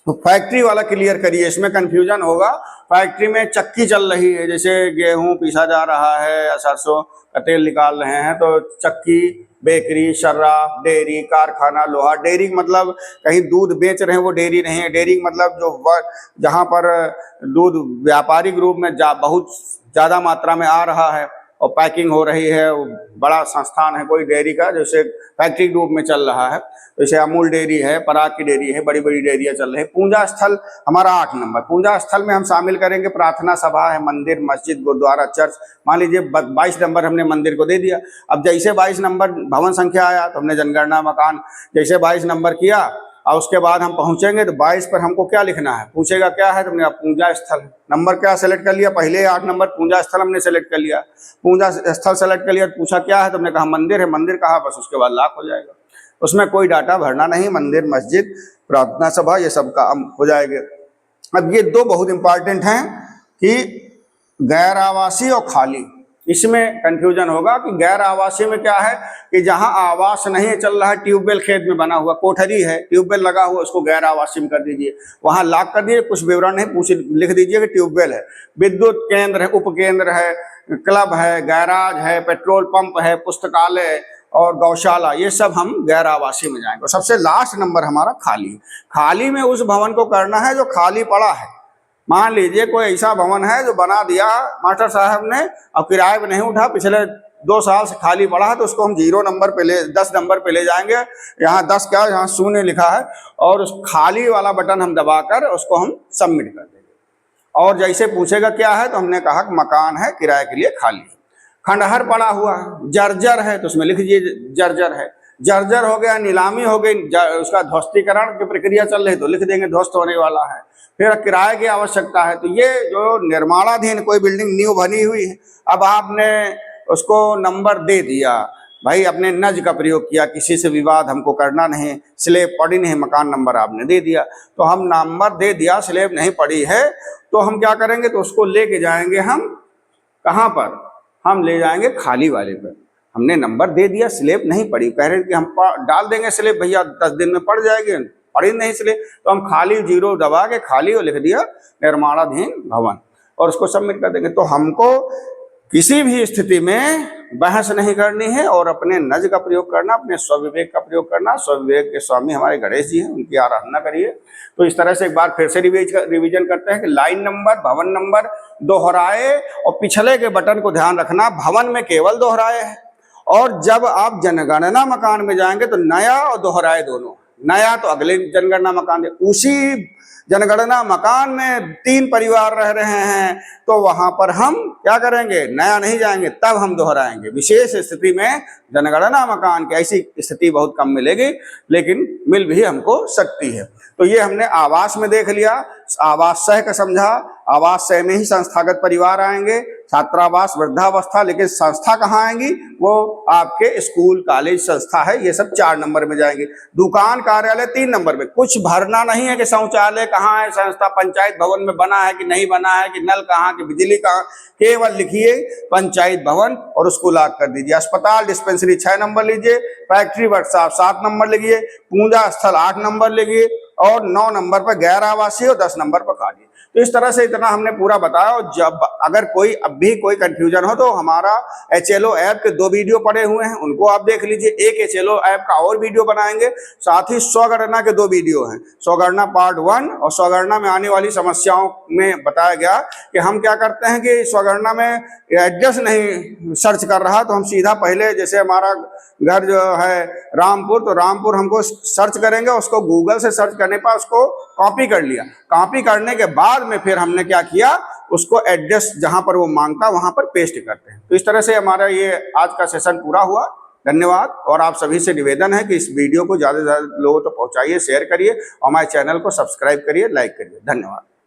तो फैक्ट्री वाला क्लियर करिए, इसमें कंफ्यूजन होगा। फैक्ट्री में चक्की चल रही है, जैसे गेहूं पीसा जा रहा है या सरसों का तेल निकाल रहे हैं, तो चक्की, बेकरी, शर्राफ, डेयरी, कारखाना, लोहा। डेयरी मतलब कहीं दूध बेच रहे हैं वो डेयरी नहीं है, डेयरी मतलब जो जहां पर दूध व्यापारिक रूप में बहुत ज़्यादा मात्रा में आ रहा है, और पैकिंग हो रही है, बड़ा संस्थान है कोई डेयरी का, जैसे फैक्ट्री रूप में चल रहा है, जैसे अमूल डेयरी है, पराग की डेयरी है, बड़ी बड़ी डेयरियाँ चल रही है। पूजा स्थल हमारा 8 नंबर। पूजा स्थल में हम शामिल करेंगे प्रार्थना सभा है, मंदिर, मस्जिद, गुरुद्वारा, चर्च। मान लीजिए 22 नंबर हमने मंदिर को दे दिया। अब जैसे 22 नंबर भवन संख्या आया तो हमने जनगणना मकान जैसे 22 नंबर किया, और उसके बाद हम पहुंचेंगे तो 22 पर हमको क्या लिखना है, पूछेगा क्या है, तो हमने पूजा स्थल नंबर क्या सेलेक्ट कर लिया, पहले 8 नंबर पूजा स्थल हमने सेलेक्ट कर लिया, पूजा स्थल सेलेक्ट कर लिया, पूछा क्या है तो हमने कहा मंदिर है, मंदिर कहा, बस उसके बाद लॉक हो जाएगा। उसमें कोई डाटा भरना नहीं, मंदिर, मस्जिद, प्रार्थना सभा, ये सब काम हो जाएगा। अब ये 2 बहुत इंपॉर्टेंट हैं कि गैर आवासीय और खाली। इसमें कंफ्यूजन होगा कि गैर आवासीय में क्या है कि जहां आवास नहीं चल रहा है, ट्यूबवेल खेत में बना हुआ, कोठरी है, ट्यूबवेल लगा हुआ, उसको गैर आवासीय में कर दीजिए, वहां लॉक कर दीजिए, कुछ विवरण नहीं पूछ लिख दीजिए कि ट्यूबवेल है। विद्युत केंद्र है, उपकेंद्र है, क्लब है, गैराज है, पेट्रोल पंप है, पुस्तकालय और गौशाला, ये सब हम गैर आवासीय में जाएंगे। सबसे लास्ट नंबर हमारा खाली। खाली में उस भवन को करना है जो खाली पड़ा है। मान लीजिए कोई ऐसा भवन है जो बना दिया मास्टर साहब ने, अब किराए पे नहीं उठा, पिछले 2 साल से खाली पड़ा है, तो उसको हम 0 नंबर पे 10 नंबर पे ले जाएंगे। यहाँ 10 क्या, यहाँ 0 लिखा है, और उस खाली वाला बटन हम दबाकर उसको हम सबमिट कर देंगे। और जैसे पूछेगा क्या है तो हमने कहा कि मकान है, किराए के लिए खाली। खंडहर पड़ा हुआ है, जर्जर है, तो उसमें लिख दीजिए जर्जर है। जर्जर हो गया, नीलामी हो गई, उसका ध्वस्तीकरण की प्रक्रिया चल रही, तो लिख देंगे ध्वस्त होने वाला है। फिर किराए की आवश्यकता है, तो ये जो निर्माणाधीन कोई बिल्डिंग न्यू बनी हुई है, अब आपने उसको नंबर दे दिया, भाई अपने नज का प्रयोग किया, किसी से विवाद हमको करना नहीं, स्लेब पड़ी नहीं, मकान नंबर आपने दे दिया, तो हम नंबर दे दिया, स्लेब नहीं पड़ी है, तो हम क्या करेंगे, तो उसको लेके जाएंगे हम कहाँ पर, हम ले जाएंगे खाली वाले पर। हमने नंबर दे दिया, स्लेब नहीं पड़ी, कह रहे कि हम डाल देंगे स्लेब, भैया 10 दिन में पड़ जाएगी, पड़ी नहीं स्लेब, तो हम खाली 0 दबा के खाली और लिख दिया निर्माणाधीन भवन, और उसको सबमिट कर देंगे। तो हमको किसी भी स्थिति में बहस नहीं करनी है और अपने नज का प्रयोग करना, अपने स्वविवेक का प्रयोग करना। स्वविवेक के स्वामी हमारे गणेश जी हैं, उनकी आराधना करिए। तो इस तरह से एक बार फिर से रिवीजन करते हैं कि लाइन नंबर, भवन नंबर दोहराए, और पिछले के बटन को ध्यान रखना, भवन में केवल दोहराए है, और जब आप जनगणना मकान में जाएंगे तो नया और दोहराए दोनों, नया तो अगले जनगणना मकान, उसी जनगणना मकान में 3 परिवार रह रहे हैं, तो वहां पर हम क्या करेंगे, नया नहीं जाएंगे, तब हम दोहराएंगे। विशेष स्थिति में जनगणना मकान की ऐसी स्थिति बहुत कम मिलेगी, लेकिन मिल भी हमको सकती है। तो ये हमने आवास में देख लिया, आवासय का समझा, आवासय में ही संस्थागत परिवार आएंगे, छात्रावास, वृद्धावस्था, लेकिन संस्था कहाँ आएंगी, वो आपके स्कूल, कॉलेज, संस्था है, ये सब 4 नंबर में जाएंगे। दुकान, कार्यालय 3 नंबर में। कुछ भरना नहीं है कि शौचालय कहाँ है, संस्था पंचायत भवन में बना है कि नहीं बना है, कि नल कहाँ, कि बिजली कहाँ, केवल लिखिए पंचायत भवन और उसको लॉक कर दीजिए। अस्पताल, डिस्पेंसरी 6 नंबर लीजिए, फैक्ट्री, वर्कशॉप 7 नंबर लिखिए, पूजा स्थल 8 नंबर लिखिए, और 9 नंबर पर गैर आवासीय और 10 नंबर पर खाली। तो इस तरह से इतना हमने पूरा बताया। और जब अगर कोई अब भी कोई कंफ्यूजन हो तो हमारा HLO ऐप के 2 वीडियो पड़े हुए हैं, उनको आप देख लीजिए। एक HLO ऐप का और वीडियो बनाएंगे, साथ ही स्वगणना के 2 वीडियो हैं, स्वगणना पार्ट 1 और स्वगणना में आने वाली समस्याओं में बताया गया कि हम क्या करते हैं कि स्वगणना में एड्रेस नहीं सर्च कर रहा, तो हम सीधा पहले, जैसे हमारा घर जो है रामपुर, तो रामपुर हमको सर्च करेंगे, उसको गूगल से सर्च करने पर उसको कॉपी कर लिया, कॉपी करने के बाद में फिर हमने क्या किया, उसको एड्रेस जहां पर वो मांगता वहां पर पेस्ट करते हैं। तो इस तरह से हमारा ये आज का सेशन पूरा हुआ। धन्यवाद। और आप सभी से निवेदन है कि इस वीडियो को ज़्यादा से ज़्यादा लोगों तक पहुंचाइए, शेयर करिए, और हमारे चैनल को सब्सक्राइब करिए, लाइक करिए। धन्यवाद।